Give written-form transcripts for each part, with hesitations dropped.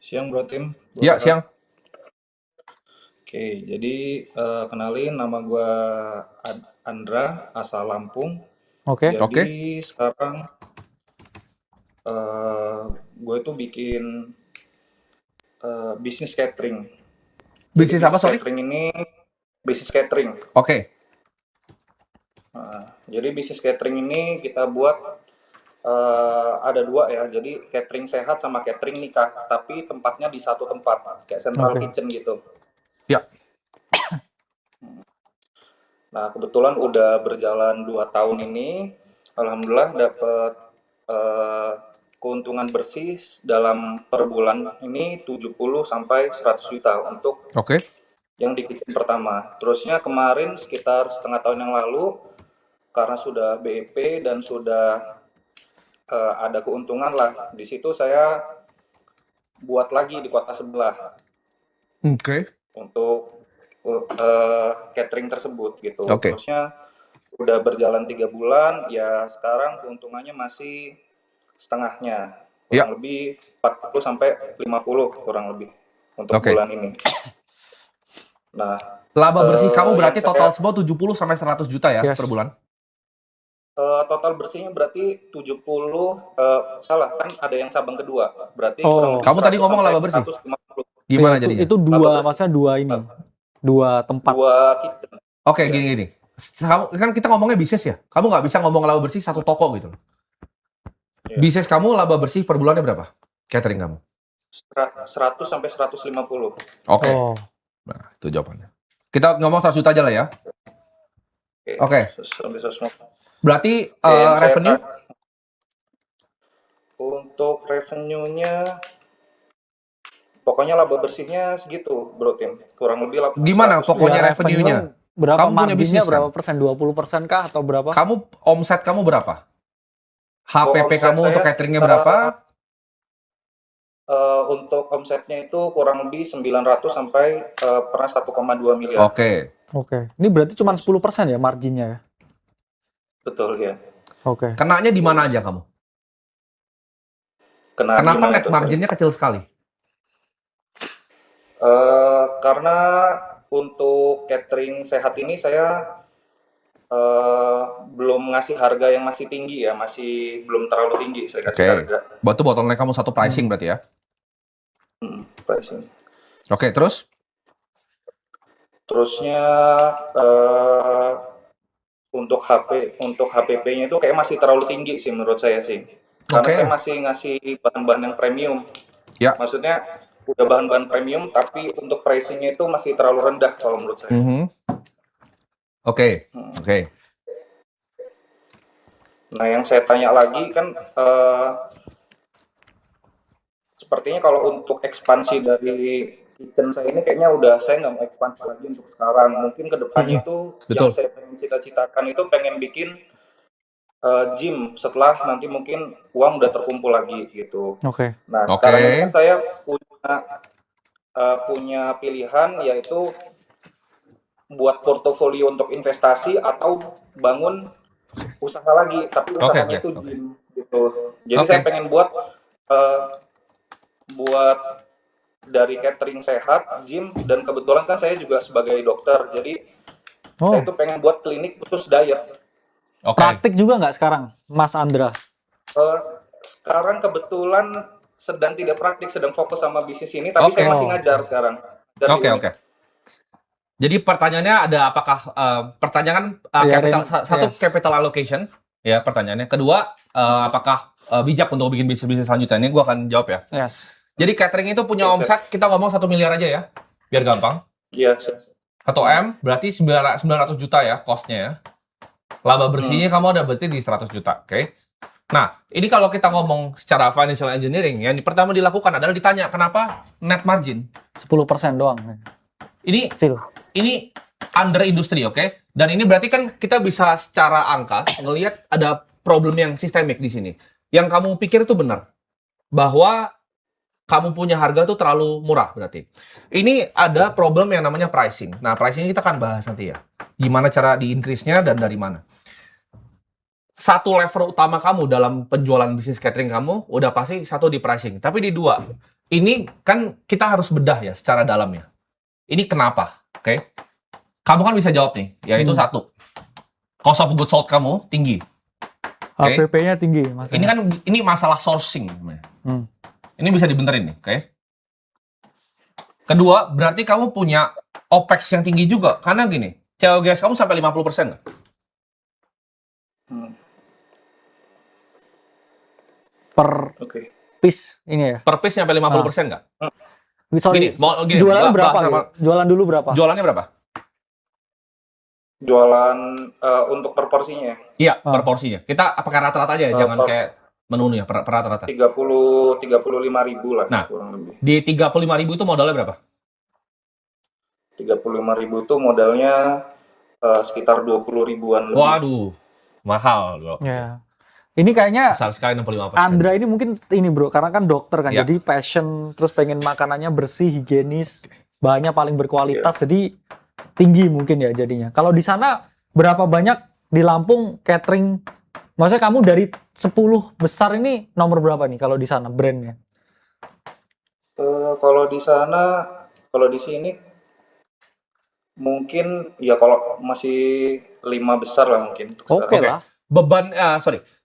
Siang Bro Tim, Bro Ya, Rehat. siang. Oke, jadi kenalin nama gua Andra, asal Lampung. Oke. Jadi Oke. sekarang gue tuh bikin bisnis catering. Jadi Bisnis apa, bisnis sorry? catering ini bisnis catering. Oke. Jadi bisnis catering ini kita buat ada dua ya. Jadi catering sehat sama catering nikah, tapi tempatnya di satu tempat, kayak central Oke. kitchen gitu. Ya. Nah, kebetulan udah berjalan 2 tahun ini, alhamdulillah dapat keuntungan bersih dalam per bulan ini 70 sampai 100 juta untuk Oke. yang di kitchen pertama. Terusnya kemarin sekitar setengah tahun yang lalu, karena sudah BEP dan sudah ada keuntungan lah, di situ saya buat lagi di kota sebelah Oke. untuk catering tersebut gitu. Oke. Terusnya udah berjalan 3 bulan, ya sekarang keuntungannya masih setengahnya, Ya. kurang lebih 40 sampai 50 kurang lebih untuk Oke. bulan ini. Nah, Laba bersih kamu yang berarti saya total semua 70 sampai 100 juta ya Yes. per bulan? total bersihnya berarti 70, salah kan ada yang cabang kedua, berarti Oh. kurang lebih Kamu tadi 100 ngomong sampai laba bersih? 150. Gimana Iya, jadinya? itu Laba dua, bersih. maksudnya dua ini. Dua tempat. 2 kitchen. Oke, Iya. gini. Kamu kan kita ngomongnya bisnis ya. Kamu nggak bisa ngomong laba bersih satu toko gitu. Iya. Bisnis kamu laba bersih per bulannya berapa? Catering kamu? 100 sampai 150. Oke. Oh. Nah, itu jawabannya. Kita ngomong 100 juta aja lah ya. Oke. 100 sampai 150. Berarti Yang saya revenue? Untuk revenue-nya pokoknya laba bersihnya segitu, Bro Tim. Kurang lebih Gimana 100 pokoknya Ya, revenue-nya? Berapa Kamu punya marginnya, bisnis kan? berapa persen? 20% kah atau berapa? Kamu omset kamu berapa? HPP omset kamu saya untuk cateringnya sekitar, berapa? untuk omsetnya itu kurang lebih 900 sampai pernah 1,2 miliar. Oke. Oke. Ini berarti cuma 10% ya marginnya ya? Betul ya. Oke. Kenanya di mana aja kamu? Kenapa Kenapa net marginnya kecil sekali? Karena untuk catering sehat ini saya belum ngasih harga yang masih tinggi ya, masih belum terlalu tinggi saya kasih Oke. harga. Berarti bottleneck kamu satu pricing berarti ya? Pricing. Oke, terus? Terusnya untuk HPP-nya itu kayak masih terlalu tinggi sih menurut saya sih. Karena Oke. saya masih ngasih bahan-bahan yang premium. Ya. Maksudnya udah bahan-bahan premium tapi untuk pricing-nya itu masih terlalu rendah kalau menurut saya. Oke. Nah, yang saya tanya lagi kan sepertinya kalau untuk ekspansi dari kitchen saya ini kayaknya udah saya nggak mau ekspansi lagi untuk sekarang. Mungkin ke depannya itu Betul. yang saya pengen cita-citakan itu pengen bikin gym setelah nanti mungkin uang udah terkumpul lagi gitu. Oke. Nah, Oke. sekarang ini kan saya punya pilihan yaitu buat portofolio untuk investasi atau bangun usaha lagi, tapi usahanya itu gym gitu. Jadi saya pengen buat dari catering sehat, gym, dan kebetulan kan saya juga sebagai dokter, jadi saya itu pengen buat klinik khusus diet. Oke. Praktik juga nggak sekarang, Mas Andra? Sekarang kebetulan sedang tidak praktik, sedang fokus sama bisnis ini, tapi saya masih ngajar sekarang. Oke. Jadi pertanyaannya ada apakah pertanyaan capital satu capital allocation ya pertanyaannya. Kedua apakah bijak untuk bikin bisnis selanjutnya? Ini gue akan jawab ya. Yes. Jadi catering itu punya omset kita ngomong 1 miliar aja ya, biar gampang. Iya. 1 M berarti 900 juta ya costnya ya. Laba bersihnya kamu ada berarti di 100 juta, oke? Nah, ini kalau kita ngomong secara financial engineering, yang pertama dilakukan adalah ditanya kenapa net margin 10% doang. ini Kecil. ini under industri, oke? Dan ini berarti kan kita bisa secara angka ngelihat ada problem yang sistemik di sini. Yang kamu pikir itu benar bahwa kamu punya harga tuh terlalu murah berarti. Ini ada problem yang namanya pricing. Nah, pricing kita akan bahas nanti ya. Gimana cara di-increase-nya dan dari mana. Satu lever utama kamu dalam penjualan bisnis catering kamu udah pasti satu di pricing. Tapi di dua, ini kan kita harus bedah ya secara dalam ya. Ini kenapa? Oke. Kamu kan bisa jawab nih, yaitu satu. Cost of goods sold kamu tinggi. Oke. HPP-nya tinggi, Mas. Ini masalah sourcing namanya. Ini bisa dibenerin nih, oke. Kedua, berarti kamu punya OPEX yang tinggi juga. Karena gini, COGS kamu sampai 50% nggak? Per Oke. piece ini ya. Per piece nyampe 50% nggak? Sorry, Gini, jualan bahas berapa? sama- Gitu? Jualan dulu berapa? Jualannya berapa? Jualan untuk per porsinya Iya, per porsinya. Kita pakai rata-rata aja ya, jangan per- kayak menu ya, per rata-rata. 35.000 lah Nah. kurang lebih. Di 35.000 itu modalnya berapa? 35.000 itu modalnya sekitar 20 ribuan lebih. Waduh, mahal bro. Ya. Ini kayaknya Besar sekali 65%. Andra ini mungkin ini bro, karena kan dokter kan, Ya. jadi passion, terus pengen makanannya bersih, higienis, bahannya paling berkualitas, jadi tinggi mungkin ya jadinya. Kalau di sana berapa banyak di Lampung catering? Maksudnya kamu dari 10 besar ini nomor berapa nih kalau di sana brandnya? Kalau di sana, kalau di sini mungkin ya kalau masih 5 besar lah mungkin. Oke lah.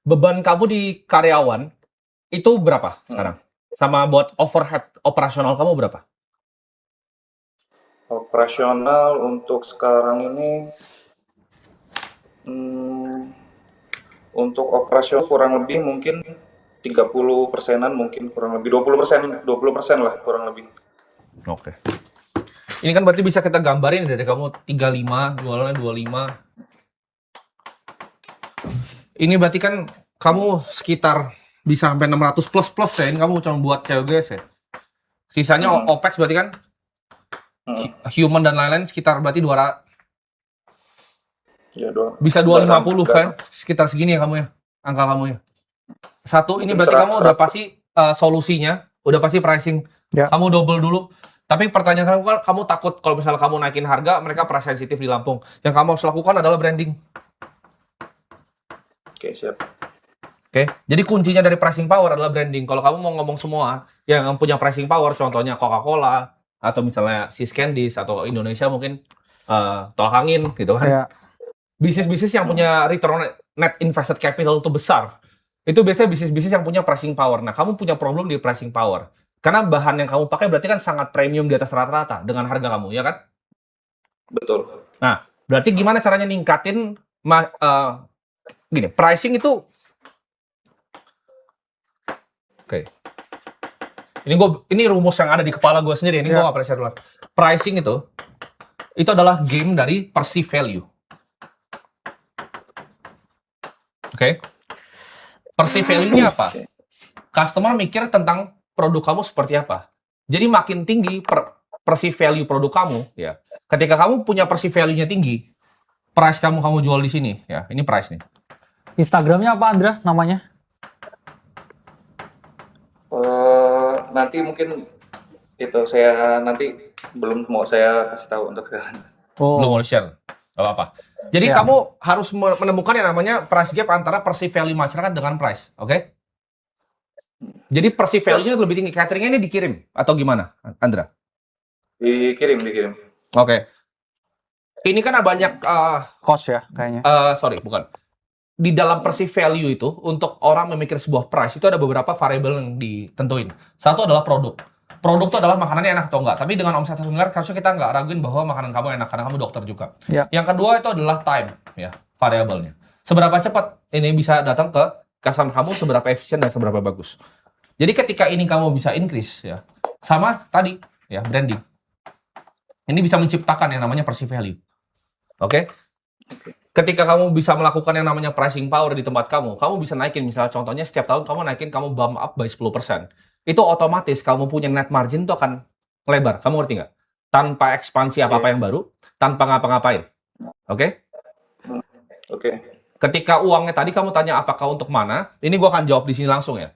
Beban kamu di karyawan itu berapa sekarang? Sama buat overhead operasional kamu berapa? Operasional untuk sekarang ini untuk operasional kurang lebih mungkin 30%-an, mungkin kurang lebih 20% lah kurang lebih. Oke. Ini kan berarti bisa kita gambarin dari kamu 35, jualannya 25. Ini berarti kan kamu sekitar bisa sampai 600 plus ya. Ini kamu cuma buat COGS ya. Sisanya OPEX berarti kan human dan lain-lain sekitar berarti 200. Ya, Bisa 250 kan? Sekitar segini ya kamu ya. Angka kamu ya. Satu, ini berarti kamu udah pasti solusinya, udah pasti pricing. Ya. Kamu double dulu. Tapi pertanyaan kamu takut kalau misalnya kamu naikin harga, mereka price sensitif di Lampung. Yang kamu harus lakukan adalah branding. Oke, siap. Oke, jadi kuncinya dari pricing power adalah branding. Kalau kamu mau ngomong semua yang punya pricing power, contohnya Coca-Cola atau misalnya Sis Candies atau Indonesia mungkin tolak angin gitu kan. Ya. Bisnis-bisnis yang punya return on net invested capital itu besar. Itu biasanya bisnis-bisnis yang punya pricing power. Nah, kamu punya problem di pricing power. Karena bahan yang kamu pakai berarti kan sangat premium di atas rata-rata dengan harga kamu, ya kan? Betul. Nah, berarti gimana caranya ningkatin gini, pricing itu Oke. Ini rumus yang ada di kepala gue sendiri. Ini gue nggak pernah share dulu. Pricing itu adalah game dari perceived value. Oke. Perceived value-nya apa? Customer mikir tentang produk kamu seperti apa. Jadi makin tinggi perceived value produk kamu, ya. Ketika kamu punya perceived value-nya tinggi, price kamu jual di sini, ya. Ini price nih. Instagramnya apa Andra namanya? Nanti mungkin itu saya nanti belum mau saya kasih tahu untuk sekarang. Belum mau share, gak apa-apa. Jadi kamu harus menemukan yang namanya price gap antara perceived value masyarakat dengan price, oke? Jadi perceived value-nya lebih tinggi. Cateringnya ini dikirim atau gimana, Andra? Dikirim. Oke. Ini kan ada banyak Cost ya kayaknya. sorry, bukan. Di dalam perceived value itu, untuk orang memikir sebuah price, itu ada beberapa variabel yang ditentuin. Satu adalah produk. Produk itu adalah makanannya enak atau enggak. Tapi dengan omset 1 miliar, harusnya kita nggak raguin bahwa makanan kamu enak, karena kamu dokter juga. Ya. Yang kedua itu adalah time, ya, variabelnya. Seberapa cepat ini bisa datang ke customer kamu, seberapa efisien dan seberapa bagus. Jadi ketika ini kamu bisa increase, ya, sama tadi, ya, branding. Ini bisa menciptakan yang namanya perceived value. Oke? Ketika kamu bisa melakukan yang namanya pricing power di tempat kamu bisa naikin, misalnya contohnya setiap tahun kamu bump up by 10%. Itu otomatis kamu punya net margin itu akan lebar. Kamu ngerti nggak? Tanpa ekspansi apa-apa yang baru, tanpa ngapa-ngapain. Oke? Oke. Ketika uangnya tadi kamu tanya apakah untuk mana, ini gua akan jawab di sini langsung ya.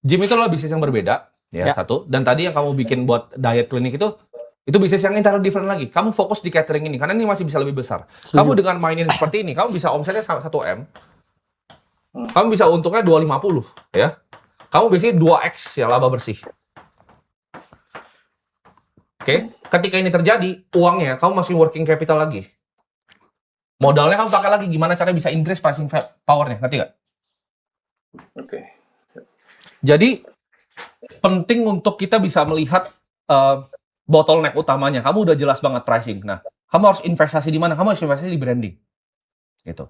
Gym itu adalah bisnis yang berbeda, ya. Satu. Dan tadi yang kamu bikin buat diet klinik itu bisnis yang entirely different lagi. Kamu fokus di catering ini, karena ini masih bisa lebih besar. Kamu dengan mainin seperti ini, kamu bisa omsetnya 1M. Kamu bisa untungnya 250, ya. Kamu biasanya 2x ya laba bersih. Oke, ketika ini terjadi, uangnya kamu masih working capital lagi. Modalnya kamu pakai lagi, gimana caranya bisa increase pricing power-nya, ngerti nggak? Oke. Jadi, penting untuk kita bisa melihat bottleneck utamanya. Kamu udah jelas banget pricing. Nah, kamu harus investasi di mana? Kamu harus investasi di branding. Gitu.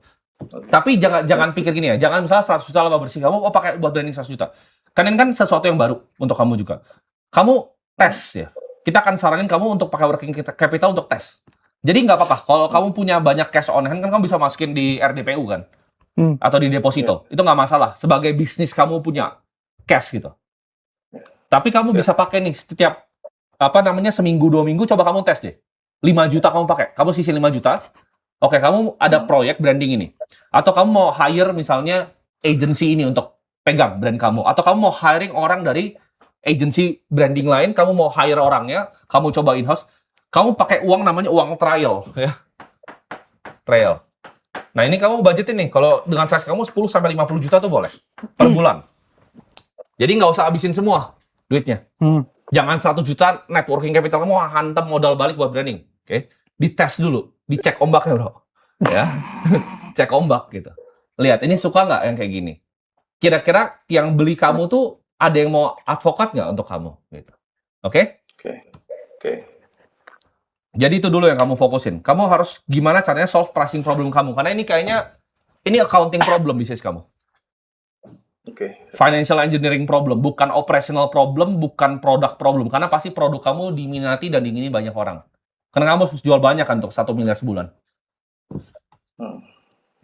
Tapi jangan pikir gini ya, jangan misalnya 100 juta laba bersih, kamu pakai buat branding 100 juta. Kan ini kan sesuatu yang baru untuk kamu juga. Kamu tes ya. Kita akan saranin kamu untuk pakai working capital untuk tes. Jadi nggak apa-apa, kalau kamu punya banyak cash on hand, kan kamu bisa masukin di RDPU kan? Atau di deposito. Itu nggak masalah. Sebagai bisnis kamu punya cash gitu. Tapi kamu bisa pakai nih setiap seminggu 2 minggu coba kamu tes deh. 5 juta kamu pakai. Kamu sisi 5 juta. Oke, kamu ada proyek branding ini. Atau kamu mau hire misalnya agency ini untuk pegang brand kamu. Atau kamu mau hiring orang dari agency branding lain, kamu mau hire orangnya, kamu coba in-house. Kamu pakai uang namanya uang trial ya. Trial. Nah, ini kamu budgetin nih. Kalau dengan size kamu 10 sampai 50 juta tuh boleh per bulan. Jadi nggak usah habisin semua duitnya. Jangan 100 juta net working capital kamu hantam modal balik buat branding. Oke. Dites dulu, dicek ombaknya, Bro. Ya. Cek ombak gitu. Lihat, ini suka nggak yang kayak gini? Kira-kira yang beli kamu tuh ada yang mau advokat nggak untuk kamu gitu. Oke? Oke. Jadi itu dulu yang kamu fokusin. Kamu harus gimana caranya solve pricing problem kamu. Karena ini kayaknya, ini accounting problem bisnis kamu. Oke. Financial engineering problem. Bukan operational problem, bukan product problem. Karena pasti produk kamu diminati dan diingini banyak orang. Karena kamu harus jual banyak kan untuk 1 miliar sebulan.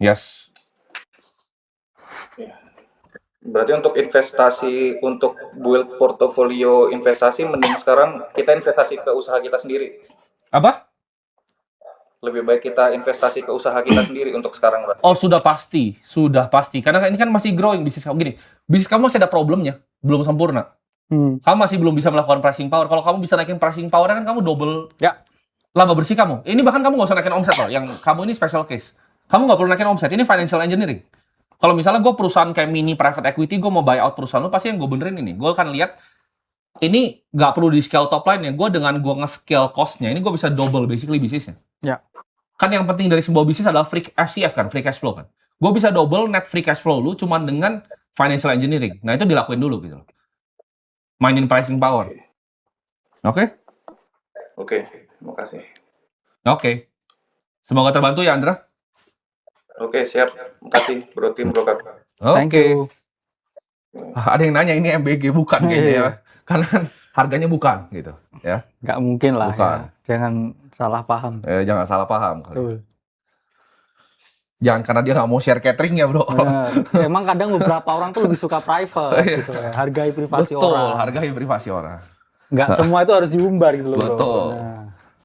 Yes. Ya. Berarti untuk investasi, untuk build portofolio investasi, mending sekarang kita investasi ke usaha kita sendiri. Apa? Lebih baik kita investasi ke usaha kita sendiri untuk sekarang, Pak. Oh, sudah pasti. Karena ini kan masih growing bisnis kamu. Gini, bisnis kamu masih ada problemnya. Belum sempurna. Kamu masih belum bisa melakukan pricing power. Kalau kamu bisa naikin pricing power, kan kamu double laba bersih kamu. Ini bahkan kamu nggak usah naikin omset loh. Yang kamu ini special case. Kamu nggak perlu naikin omset. Ini financial engineering. Kalau misalnya gue perusahaan kayak mini private equity, gue mau buy out perusahaan lu, pasti yang gue benerin ini. Gue akan lihat, ini nggak perlu di scale top line-nya. Gue dengan gue nge-scale cost-nya, ini gue bisa double basically bisnisnya. Ya. Kan yang penting dari sebuah bisnis adalah free FCF kan, free cash flow kan. Gue bisa double net free cash flow lu cuman dengan financial engineering. Nah, itu dilakuin dulu gitu. Mainin pricing power. Oke? Oke, terima kasih. Oke. Semoga terbantu ya, Andra. Oke, siap. Terima kasih, Bro Tim, Bro Kak. Thank you. Ada yang nanya ini MBG bukan kayaknya ya. Karena kan harganya bukan gitu ya. Nggak mungkin lah. Bukan. Ya. Jangan salah paham. Jangan salah paham kali. Betul. Jangan karena dia nggak mau share cateringnya, Bro. Benar. Emang kadang beberapa orang tuh lebih suka private gitu ya. Hargai privasi Betul, orang. hargai privasi orang. Nggak semua itu harus diumbar gitu loh, Bro. Betul. Nah.